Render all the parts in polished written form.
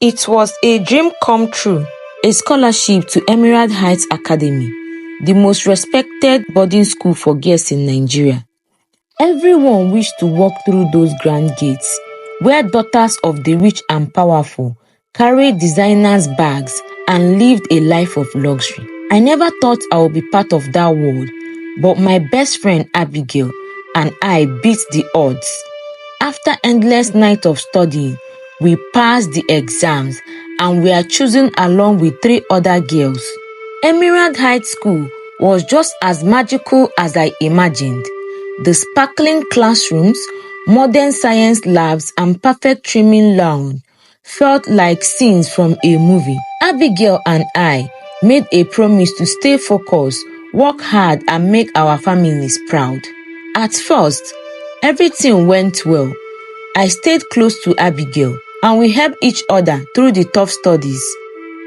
It was a dream come true, a scholarship to Emerald Heights Academy, the most respected boarding school for girls in Nigeria. Everyone wished to walk through those grand gates, where daughters of the rich and powerful carried designers' bags and lived a life of luxury. I never thought I would be part of that world, but my best friend Abigail and I beat the odds. After endless nights of studying, we passed the exams and we are chosen along with 3 other girls. Emerald Heights School was just as magical as I imagined. The sparkling classrooms, modern science labs, and perfect trimming lounge felt like scenes from a movie. Abigail and I made a promise to stay focused, work hard, and make our families proud. At first, everything went well. I stayed close to Abigail, and we helped each other through the tough studies.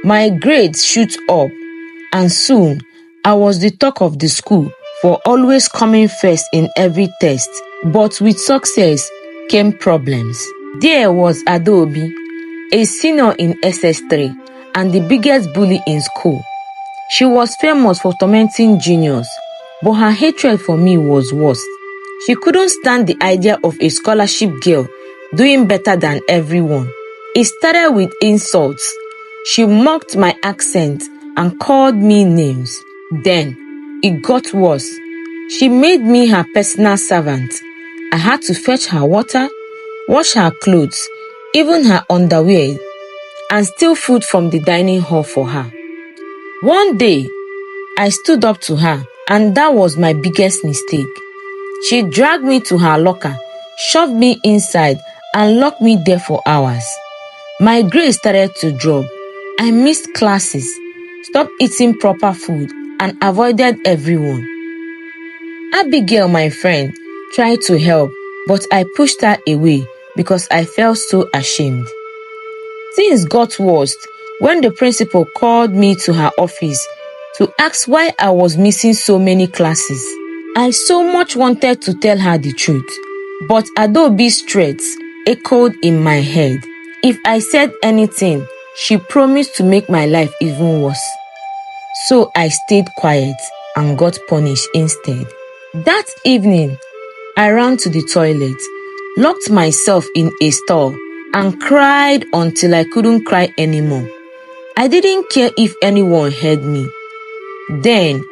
My grades shoot up, and soon I was the talk of the school for always coming first in every test. But with success came problems. There was Adaobi, a senior in SS3 and the biggest bully in school. She was famous for tormenting juniors, but her hatred for me was worse. She couldn't stand the idea of a scholarship girl doing better than everyone. It started with insults. She mocked my accent and called me names. Then, it got worse. She made me her personal servant. I had to fetch her water, wash her clothes, even her underwear, and steal food from the dining hall for her. One day, I stood up to her, and that was my biggest mistake. She dragged me to her locker, shoved me inside, and locked me there for hours. My grades started to drop. I missed classes, stopped eating proper food, and avoided everyone. Abigail, my friend, tried to help, but I pushed her away because I felt so ashamed. Things got worse when the principal called me to her office to ask why I was missing so many classes. I so much wanted to tell her the truth, but Adaobi's threats echoed in my head. If I said anything, she promised to make my life even worse. So I stayed quiet and got punished instead. That evening, I ran to the toilet, locked myself in a stall, and cried until I couldn't cry anymore. I didn't care if anyone heard me. Then,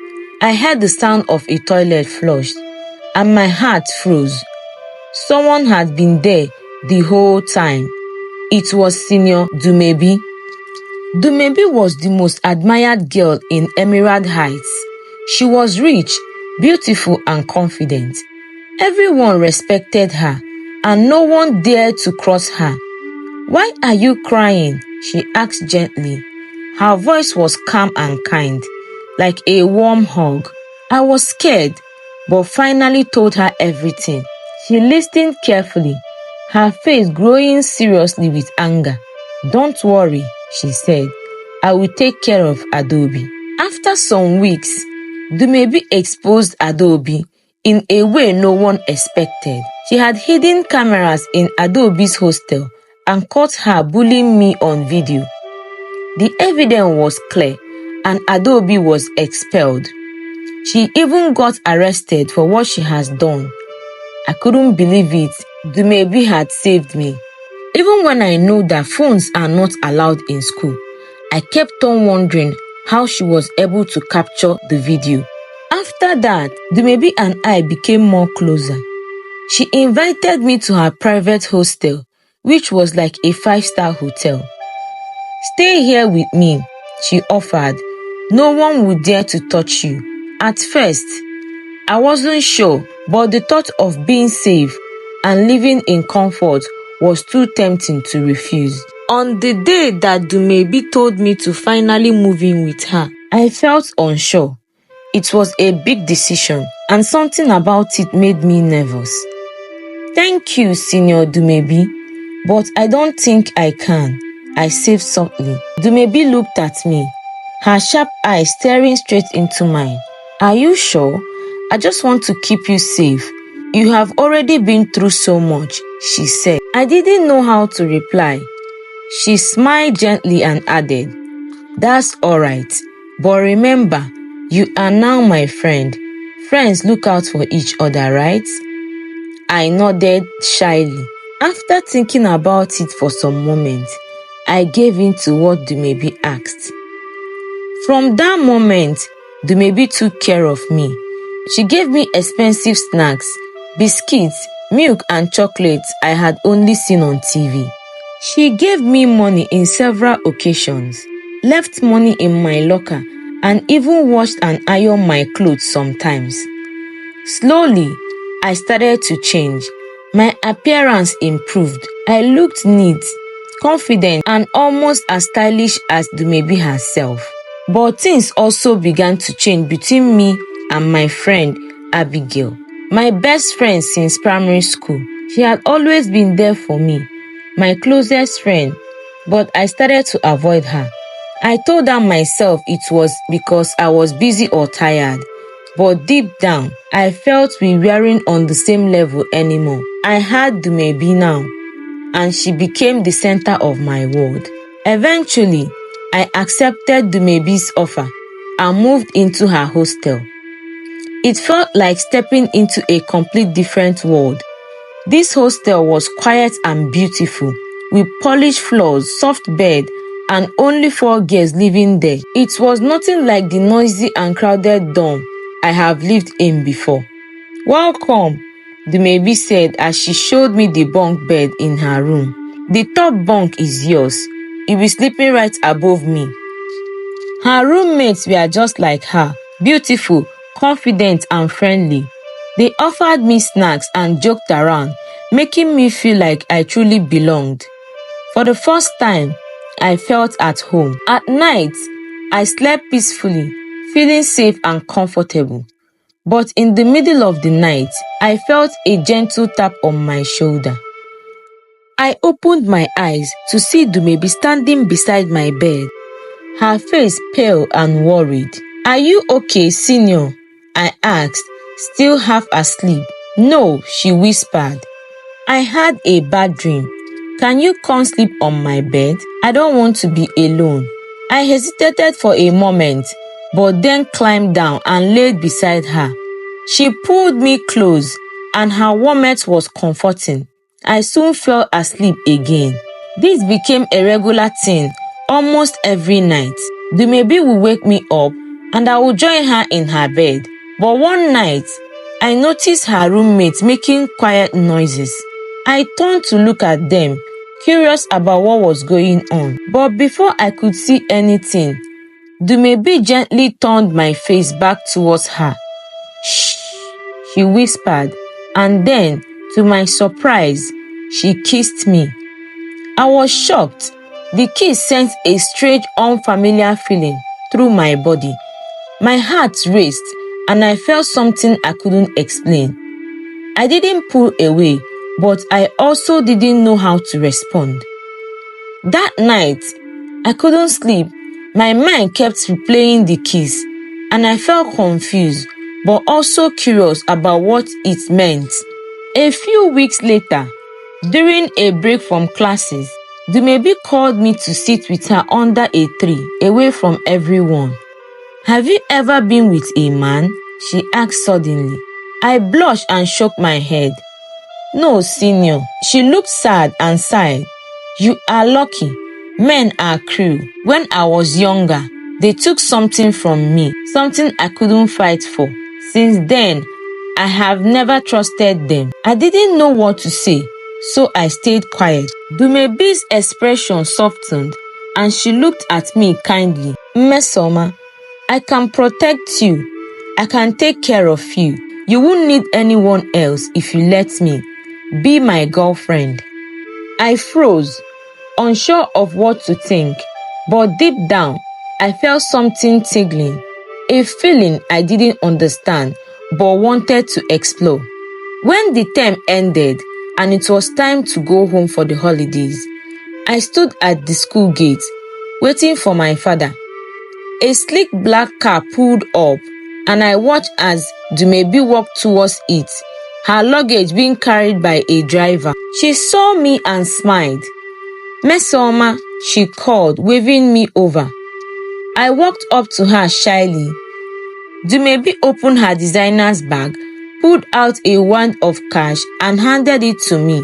I heard the sound of a toilet flushed, and my heart froze. Someone had been there the whole time. It was Senior Dumebi. Dumebi was the most admired girl in Emerald Heights. She was rich, beautiful, and confident. Everyone respected her, and no one dared to cross her. "Why are you crying?" she asked gently. Her voice was calm and kind, like a warm hug. I was scared, but finally told her everything. She listened carefully, her face glowing seriously with anger. "Don't worry," she said. "I will take care of Adaobi." After some weeks, Dumebi exposed Adaobi in a way no one expected. She had hidden cameras in Adaobi's hostel and caught her bullying me on video. The evidence was clear, and Adaobi was expelled. She even got arrested for what she has done. I couldn't believe it. Dumebi had saved me. Even when I know that phones are not allowed in school, I kept on wondering how she was able to capture the video. After that, Dumebi and I became more closer. She invited me to her private hostel, which was like a 5-star hotel. "Stay here with me," she offered. "No one would dare to touch you." At first, I wasn't sure, but the thought of being safe and living in comfort was too tempting to refuse. On the day that Dumebi told me to finally move in with her, I felt unsure. It was a big decision, and something about it made me nervous. "Thank you, Senior Dumebi, but I don't think I can," I said softly. Dumebi looked at me, her sharp eyes staring straight into mine. "Are you sure? I just want to keep you safe. You have already been through so much," she said. I didn't know how to reply. She smiled gently and added, "That's alright, but remember, you are now my friend. Friends look out for each other, right?" I nodded shyly. After thinking about it for some moments, I gave in to what Dumebi asked. From that moment, Dumebi took care of me. She gave me expensive snacks, biscuits, milk and chocolates I had only seen on TV. She gave me money in several occasions, left money in my locker, and even washed and ironed my clothes sometimes. Slowly, I started to change. My appearance improved. I looked neat, confident, and almost as stylish as Dumebi herself. But things also began to change between me and my friend Abigail, my best friend since primary school. She had always been there for me, my closest friend, but I started to avoid her. I told her myself it was because I was busy or tired, but deep down, I felt we weren't on the same level anymore. I had Dumebi now, and she became the center of my world. Eventually, I accepted Dumebi's offer and moved into her hostel. It felt like stepping into a complete different world. This hostel was quiet and beautiful, with polished floors, soft bed, and only 4 girls living there. It was nothing like the noisy and crowded dorm I have lived in before. "Welcome," Dumebi said as she showed me the bunk bed in her room. "The top bunk is yours. You'll be sleeping right above me." Her roommates were just like her, beautiful, confident, and friendly. They offered me snacks and joked around, making me feel like I truly belonged. For the first time, I felt at home. At night, I slept peacefully, feeling safe and comfortable. But in the middle of the night, I felt a gentle tap on my shoulder. I opened my eyes to see Dumebi standing beside my bed, her face pale and worried. "Are you okay, senior?" I asked, still half asleep. "No," she whispered. "I had a bad dream. Can you come sleep on my bed? I don't want to be alone." I hesitated for a moment, but then climbed down and laid beside her. She pulled me close, and her warmth was comforting. I soon fell asleep again. This became a regular thing almost every night. Dumebi would wake me up, and I would join her in her bed. But one night, I noticed her roommates making quiet noises. I turned to look at them, curious about what was going on. But before I could see anything, Dumebi gently turned my face back towards her. "Shh," she whispered, and then, to my surprise, she kissed me. I was shocked. The kiss sent a strange, unfamiliar feeling through my body. My heart raced, and I felt something I couldn't explain. I didn't pull away, but I also didn't know how to respond. That night, I couldn't sleep. My mind kept replaying the kiss, and I felt confused, but also curious about what it meant. A few weeks later, during a break from classes, Dumebi called me to sit with her under a tree, away from everyone. "Have you ever been with a man?" she asked suddenly. I blushed and shook my head. "No, senior." She looked sad and sighed. "You are lucky. Men are cruel. When I was younger, they took something from me, something I couldn't fight for. Since then, I have never trusted them." I didn't know what to say, so I stayed quiet. Dumebi's expression softened, and she looked at me kindly. "Mmesoma, I can protect you. I can take care of you. You won't need anyone else if you let me. Be my girlfriend." I froze, unsure of what to think, but deep down, I felt something tingling, a feeling I didn't understand but wanted to explore. When the term ended and it was time to go home for the holidays, I stood at the school gate, waiting for my father. A sleek black car pulled up, and I watched as Dumebi walked towards it, her luggage being carried by a driver. She saw me and smiled. "Mesoma," she called, waving me over. I walked up to her shyly. Dumebi opened her designer's bag, pulled out a wad of cash, and handed it to me.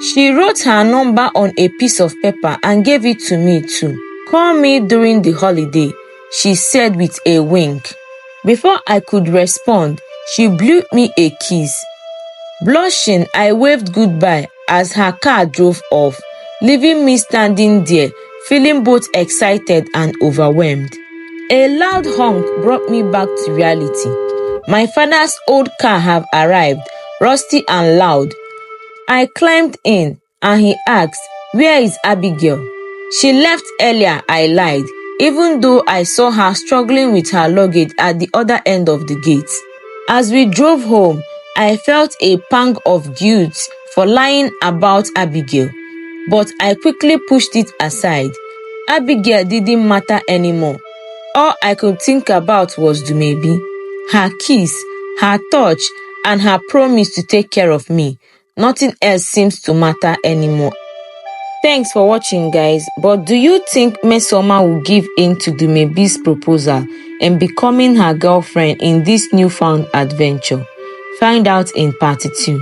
She wrote her number on a piece of paper and gave it to me too. "Call me during the holiday," she said with a wink. Before I could respond, she blew me a kiss. Blushing, I waved goodbye as her car drove off, leaving me standing there, feeling both excited and overwhelmed. A loud honk brought me back to reality. My father's old car had arrived, rusty and loud. I climbed in and he asked, "Where is Abigail?" "She left earlier," I lied, even though I saw her struggling with her luggage at the other end of the gate. As we drove home, I felt a pang of guilt for lying about Abigail, but I quickly pushed it aside. Abigail didn't matter anymore. All I could think about was Dumebi, her kiss, her touch, and her promise to take care of me. Nothing else seems to matter anymore. Thanks for watching, guys. But do you think Mesoma will give in to Dumebi's proposal and becoming her girlfriend in this newfound adventure? Find out in part 2.